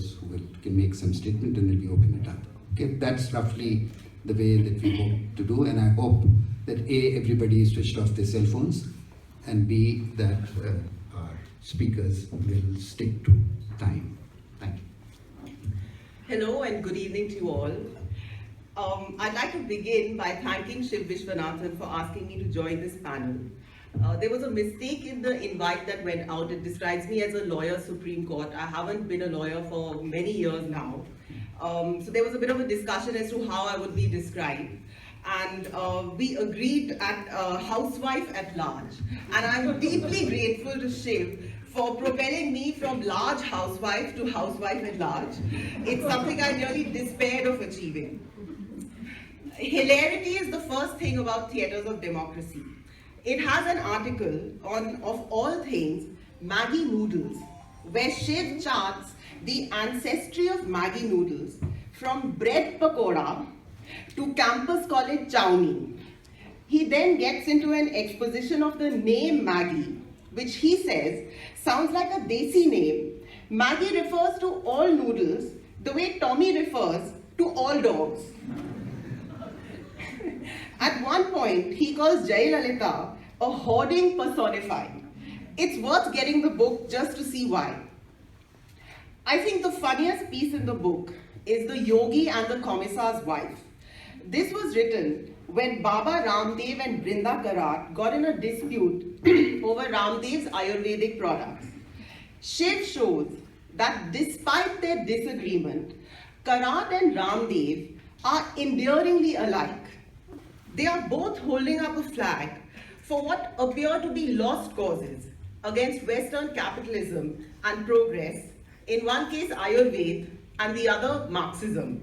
speakers who can make some statement, and then we open it up. Okay, that's roughly the way that we hope to do, and I hope that A, everybody is switched off their cell phones, and B, that our speakers will stick to time. Thank you. Hello and good evening to you all. I'd like to begin by thanking Shiv Visvanathan for asking me to join this panel. There was a mistake in the invite that went out. It describes me as a lawyer Supreme Court. I haven't been a lawyer for many years now. So there was a bit of a discussion as to how I would be described. And we agreed at housewife at large. And I'm deeply grateful to Shiv for propelling me from large housewife to housewife at large. It's something I nearly despaired of achieving. Hilarity is the first thing about theatres of democracy. It has an article on, of all things, Maggi noodles, where Shiv charts the ancestry of Maggi noodles from bread pakoda to campus college chow mein. He then gets into an exposition of the name Maggi, which he says sounds like a desi name. Maggi refers to all noodles the way Tommy refers to all dogs. At one point, he calls Jayalalitha a hoarding personified. It's worth getting the book just to see why. I think the funniest piece in the book is the yogi and the commissar's wife. This was written when Baba Ramdev and Brinda Karat got in a dispute over Ramdev's Ayurvedic products. Shiv shows that despite their disagreement, Karat and Ramdev are endearingly alike. They are both holding up a flag for what appear to be lost causes against Western capitalism and progress, in one case Ayurveda and the other Marxism.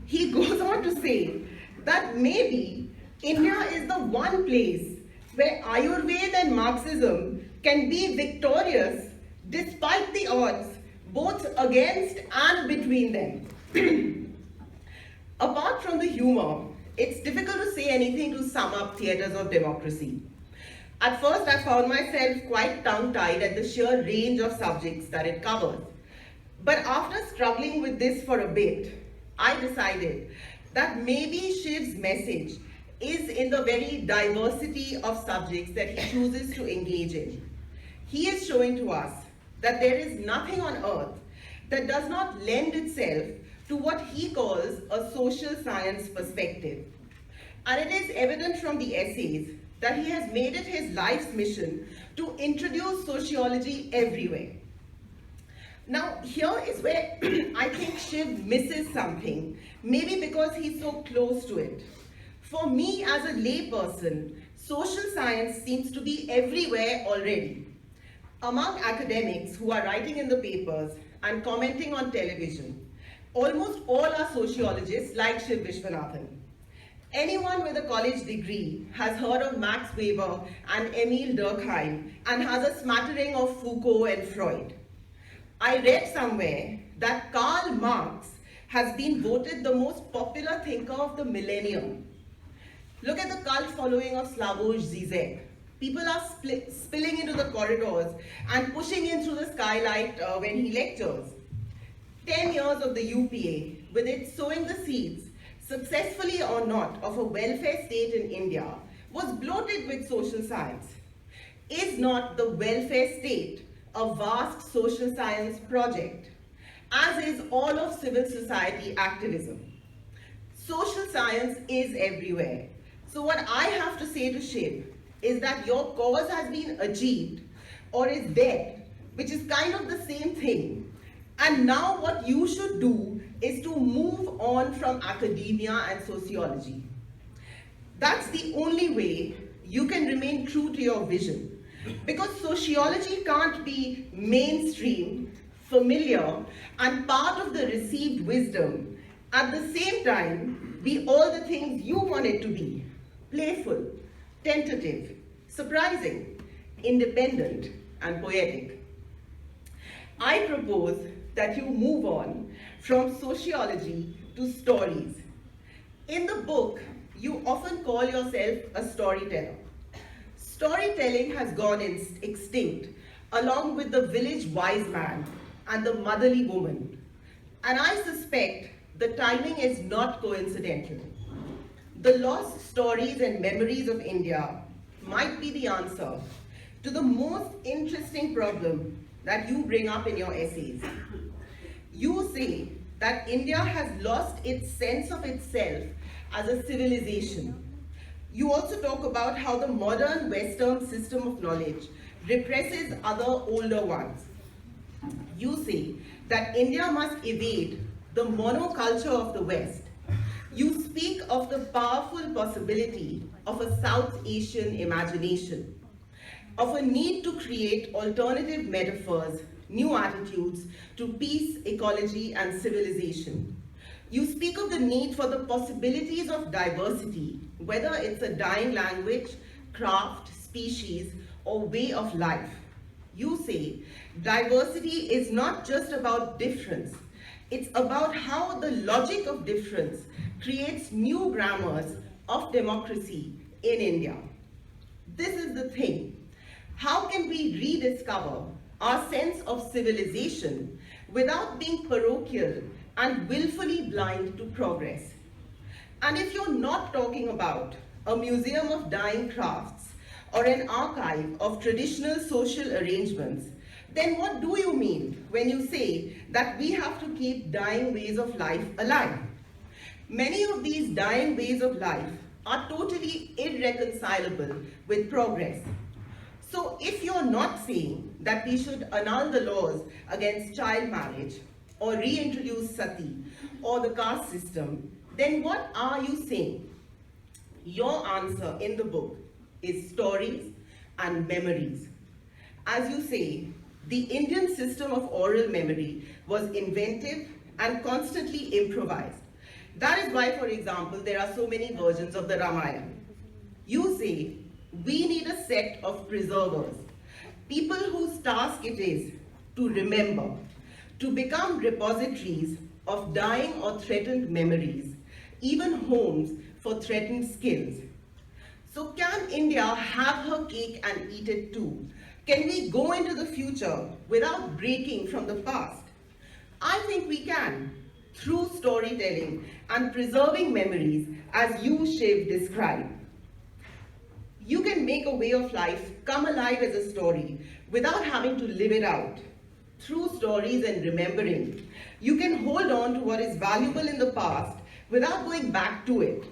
He goes on to say that maybe India is the one place where Ayurveda and Marxism can be victorious despite the odds, both against and between them. Apart from the humor, it's difficult to say anything to sum up theatres of democracy. At first, I found myself quite tongue-tied at the sheer range of subjects that it covers. But after struggling with this for a bit, I decided that maybe Shiv's message is in the very diversity of subjects that he chooses to engage in. He is showing to us that there is nothing on earth that does not lend itself to what he calls a social science perspective. And it is evident from the essays that he has made it his life's mission to introduce sociology everywhere. Now, here is where I think Shiv misses something, maybe because he's so close to it. For me, as a layperson, social science seems to be everywhere already. Among academics who are writing in the papers and commenting on television, almost all are sociologists like Shiv Visvanathan. Anyone with a college degree has heard of Max Weber and Emil Durkheim and has a smattering of Foucault and Freud. I read somewhere that Karl Marx has been voted the most popular thinker of the millennium. Look at the cult following of Slavoj Zizek. People are spilling into the corridors and pushing in through the skylight when he lectures. 10 years of the UPA, with it sowing the seeds, successfully or not, of a welfare state in India, was bloated with social science. Is not the welfare state a vast social science project, as is all of civil society activism? Social science is everywhere. So what I have to say to Shiv is that your cause has been achieved or is dead, which is kind of the same thing. And now what you should do is to move on from academia and sociology. That's the only way you can remain true to your vision. Because sociology can't be mainstream, familiar, and part of the received wisdom, at the same time be all the things you want it to be: playful, tentative, surprising, independent, and poetic. I propose that you move on from sociology to stories. In the book, you often call yourself a storyteller. Storytelling has gone extinct, along with the village wise man and the motherly woman. And I suspect the timing is not coincidental. The lost stories and memories of India might be the answer to the most interesting problem that you bring up in your essays. You say that India has lost its sense of itself as a civilization. You also talk about how the modern Western system of knowledge represses other older ones. You say that India must evade the monoculture of the West. You speak of the powerful possibility of a South Asian imagination, of a need to create alternative metaphors, new attitudes to peace, ecology, and civilization. You speak of the need for the possibilities of diversity, whether it's a dying language, craft, species, or way of life. You say diversity is not just about difference, it's about how the logic of difference creates new grammars of democracy in India. This is the thing. How can we rediscover our sense of civilization without being parochial and willfully blind to progress? And if you're not talking about a museum of dying crafts or an archive of traditional social arrangements, then what do you mean when you say that we have to keep dying ways of life alive? Many of these dying ways of life are totally irreconcilable with progress. So if you're not saying that we should annul the laws against child marriage or reintroduce sati or the caste system, then what are you saying? Your answer in the book is stories and memories. As you say, the Indian system of oral memory was inventive and constantly improvised. That is why, for example, there are so many versions of the Ramayana. You say, we need a set of preservers, people whose task it is to remember, to become repositories of dying or threatened memories, even homes for threatened skills. So can India have her cake and eat it too? Can we go into the future without breaking from the past? I think we can, through storytelling and preserving memories as you, Shiv, describe. You can make a way of life come alive as a story without having to live it out. Through stories and remembering, you can hold on to what is valuable in the past without going back to it.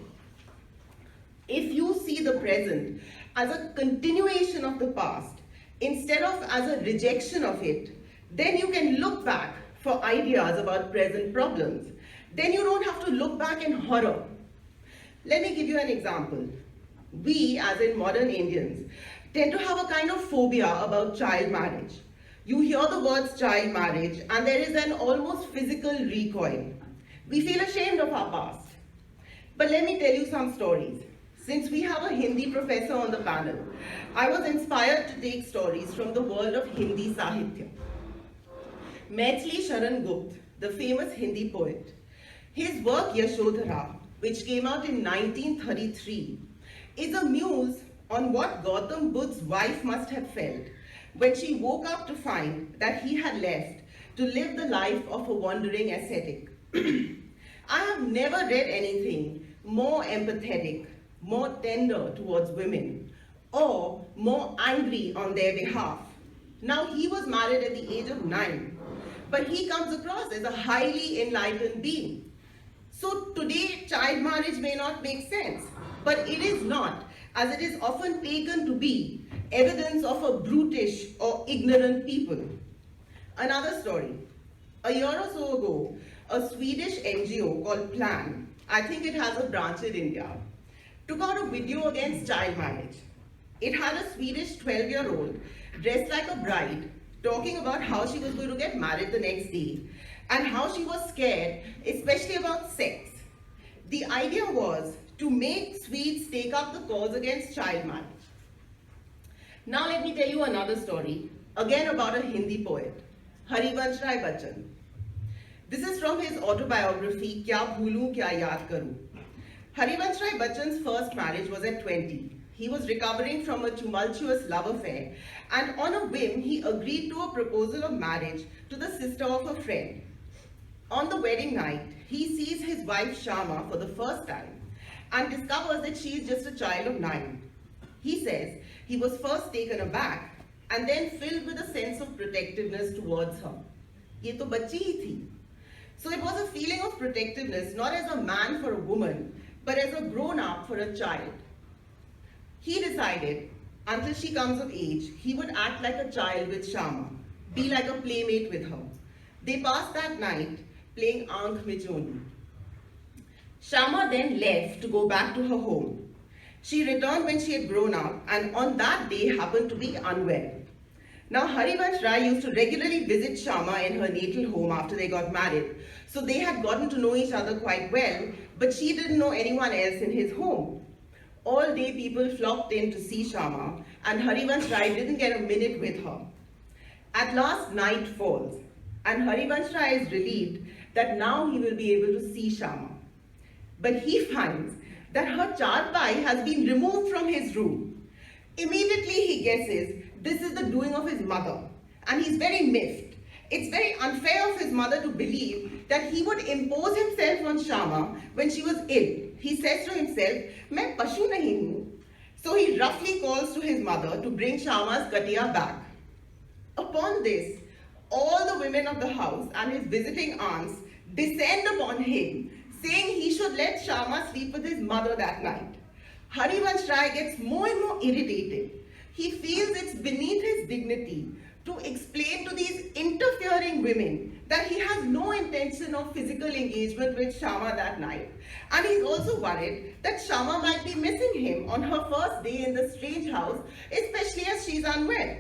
If you see the present as a continuation of the past, instead of as a rejection of it, then you can look back for ideas about present problems. Then you don't have to look back in horror. Let me give you an example. We, as in modern Indians, tend to have a kind of phobia about child marriage. You hear the words child marriage and there is an almost physical recoil. We feel ashamed of our past. But let me tell you some stories. Since we have a Hindi professor on the panel, I was inspired to take stories from the world of Hindi Sahitya. Maithili Sharan Gupta, the famous Hindi poet, his work Yashodhara, which came out in 1933, is a muse on what Gautam Buddha's wife must have felt when she woke up to find that he had left to live the life of a wandering ascetic. I have never read anything more empathetic, more tender towards women, or more angry on their behalf. Now, he was married at the age of 9, but he comes across as a highly enlightened being. So today, child marriage may not make sense, but it is not, as it is often taken to be, evidence of a brutish or ignorant people. Another story. A year or so ago, a Swedish NGO called Plan, I think it has a branch in India, took out a video against child marriage. It had a Swedish 12-year-old dressed like a bride talking about how she was going to get married the next day and how she was scared, especially about sex. The idea was to make Swedes take up the cause against child marriage. Now let me tell you another story, again about a Hindi poet, Harivansh Rai Bachchan. This is from his autobiography, Kya Bhulu Kya Yaad Karu. Harivansh Rai Bachchan's first marriage was at 20. He was recovering from a tumultuous love affair, and on a whim, he agreed to a proposal of marriage to the sister of a friend. On the wedding night, he sees his wife Shama for the first time and discovers that she is just a child of 9. He says he was first taken aback and then filled with a sense of protectiveness towards her. Ye to bachchi hi thi. So it was a feeling of protectiveness not as a man for a woman, but as a grown-up for a child. He decided, until she comes of age, he would act like a child with Shama, be like a playmate with her. They passed that night playing Aankh Mein Choni. Shama then left to go back to her home. She returned when she had grown up and on that day happened to be unwell. Now Harivansh Rai used to regularly visit Shama in her natal home after they got married. So they had gotten to know each other quite well, but she didn't know anyone else in his home. All day people flocked in to see Shama and Harivansh Rai didn't get a minute with her. At last night falls and Harivansh Rai is relieved that now he will be able to see Shama. But he finds that her charpai has been removed from his room. Immediately he guesses this is the doing of his mother and he's very miffed. It's very unfair of his mother to believe that he would impose himself on Shama when she was ill. He says to himself, "Main pashu nahi hu." So he roughly calls to his mother to bring Shama's katiya back. Upon this, all the women of the house and his visiting aunts descend upon him, saying he should let Shama sleep with his mother that night. Harivansh Rai gets more and more irritated. He feels it's beneath his dignity to explain to these interfering women that he has no intention of physical engagement with Shama that night. And he's also worried that Shama might be missing him on her first day in the strange house, especially as she's unwell.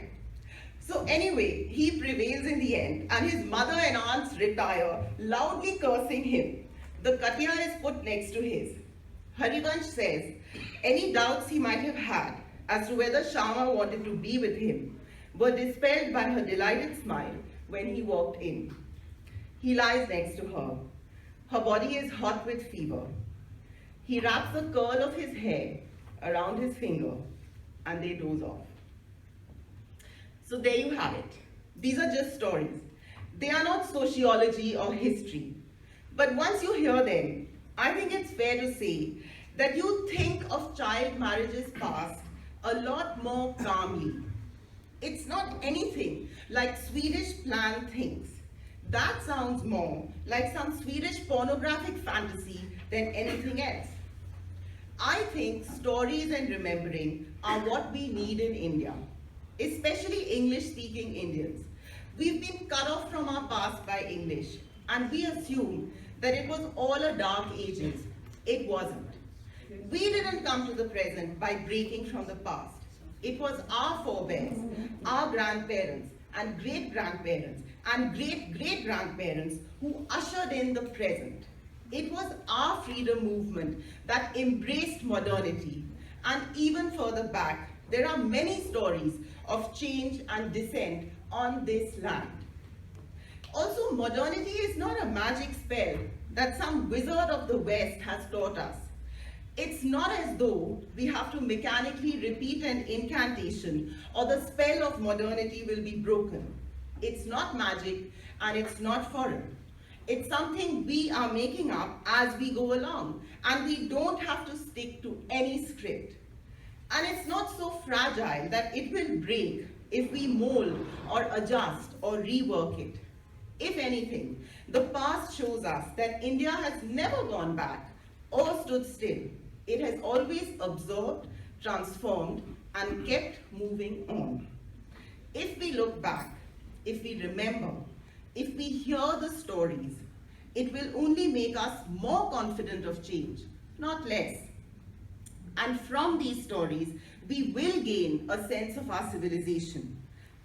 So anyway, he prevails in the end and his mother and aunts retire, loudly cursing him. The katiya is put next to his. Harivansh says any doubts he might have had as to whether Shama wanted to be with him were dispelled by her delighted smile when he walked in. He lies next to her. Her body is hot with fever. He wraps a curl of his hair around his finger and they doze off. So there you have it. These are just stories. They are not sociology or history. But once you hear them, I think it's fair to say that you think of child marriages past a lot more calmly. It's not anything like Swedish plan things. That sounds more like some Swedish pornographic fantasy than anything else. I think stories and remembering are what we need in India, especially English-speaking Indians. We've been cut off from our past by English, and we assume that it was all a dark ages. It wasn't. We didn't come to the present by breaking from the past. It was our forebears, our grandparents, and great-grandparents, and great-great-grandparents who ushered in the present. It was our freedom movement that embraced modernity. And even further back, there are many stories of change and dissent on this land. Also, modernity is not a magic spell that some wizard of the West has taught us. It's not as though we have to mechanically repeat an incantation or the spell of modernity will be broken. It's not magic and it's not foreign. It's something we are making up as we go along, and we don't have to stick to any script. And it's not so fragile that it will break if we mold or adjust or rework it. If anything, the past shows us that India has never gone back or stood still. It has always absorbed, transformed, and kept moving on. If we look back, if we remember, if we hear the stories, it will only make us more confident of change, not less. And from these stories, we will gain a sense of our civilization.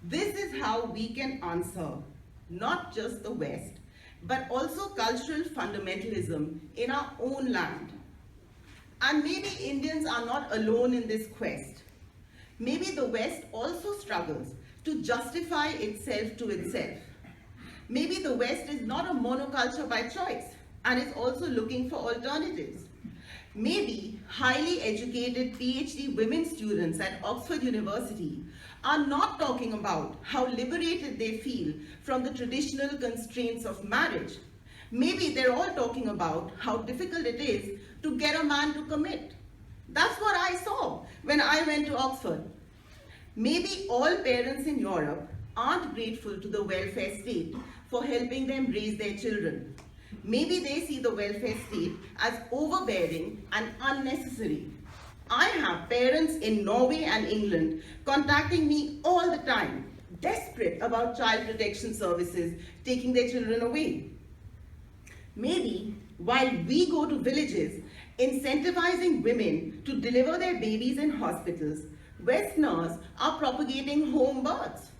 This is how we can answer not just the West, but also cultural fundamentalism in our own land. And maybe Indians are not alone in this quest. Maybe the West also struggles to justify itself to itself. Maybe the West is not a monoculture by choice and is also looking for alternatives. Maybe highly educated PhD women students at Oxford University are not talking about how liberated they feel from the traditional constraints of marriage, Maybe they're all talking about how difficult it is to get a man to commit. That's what I saw when I went to Oxford. Maybe all parents in Europe aren't grateful to the welfare state for helping them raise their children. Maybe they see the welfare state as overbearing and unnecessary. I have parents in Norway and England contacting me all the time, desperate about child protection services taking their children away. Maybe while we go to villages incentivizing women to deliver their babies in hospitals, Westerners are propagating home births.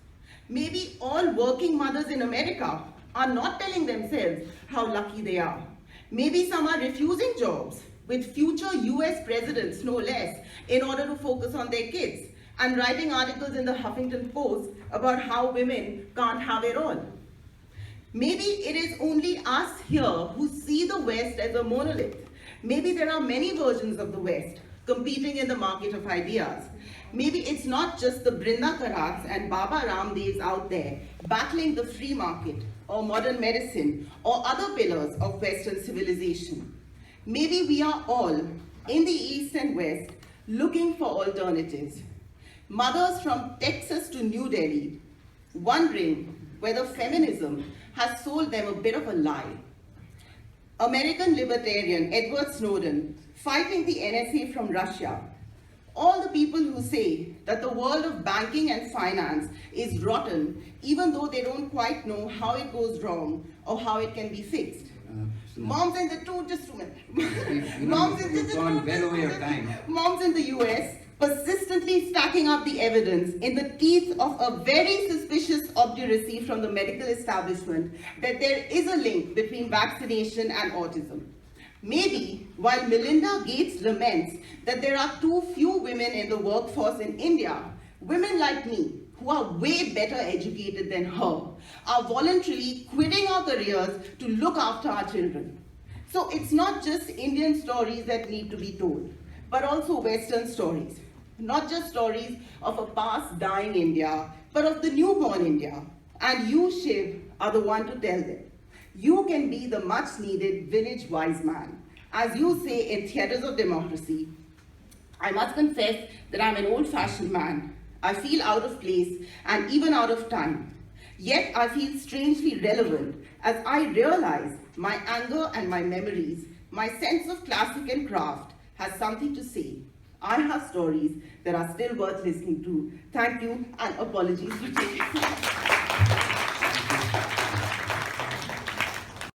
Maybe all working mothers in America are not telling themselves how lucky they are. Maybe some are refusing jobs, with future US presidents no less, in order to focus on their kids, and writing articles in the Huffington Post about how women can't have it all. Maybe it is only us here who see the West as a monolith. Maybe there are many versions of the West competing in the market of ideas. Maybe it's not just the Brinda Karats and Baba Ramdevs out there battling the free market or modern medicine or other pillars of Western civilization. Maybe we are all, in the East and West, looking for alternatives. Mothers from Texas to New Delhi, wondering whether feminism has sold them a bit of a lie. American libertarian Edward Snowden fighting the NSA from Russia. All the people who say that the world of banking and finance is rotten, even though they don't quite know how it goes wrong or how it can be fixed. Moms in the Moms in the US persistently stacking up the evidence in the teeth of a very suspicious obduracy from the medical establishment that there is a link between vaccination and autism. Maybe while Melinda Gates laments that there are too few women in the workforce in India, women like me, who are way better educated than her, are voluntarily quitting our careers to look after our children. So it's not just Indian stories that need to be told, but also Western stories. Not just stories of a past dying India, but of the newborn India. And you, Shiv, are the one to tell them. You can be the much needed village wise man. As you say in Theatres of Democracy, I must confess that I'm an old-fashioned man. I feel out of place and even out of time. Yet I feel strangely relevant as I realize my anger and my memories, my sense of classic and craft has something to say. I have stories that are still worth listening to. Thank you and apologies for taking so long.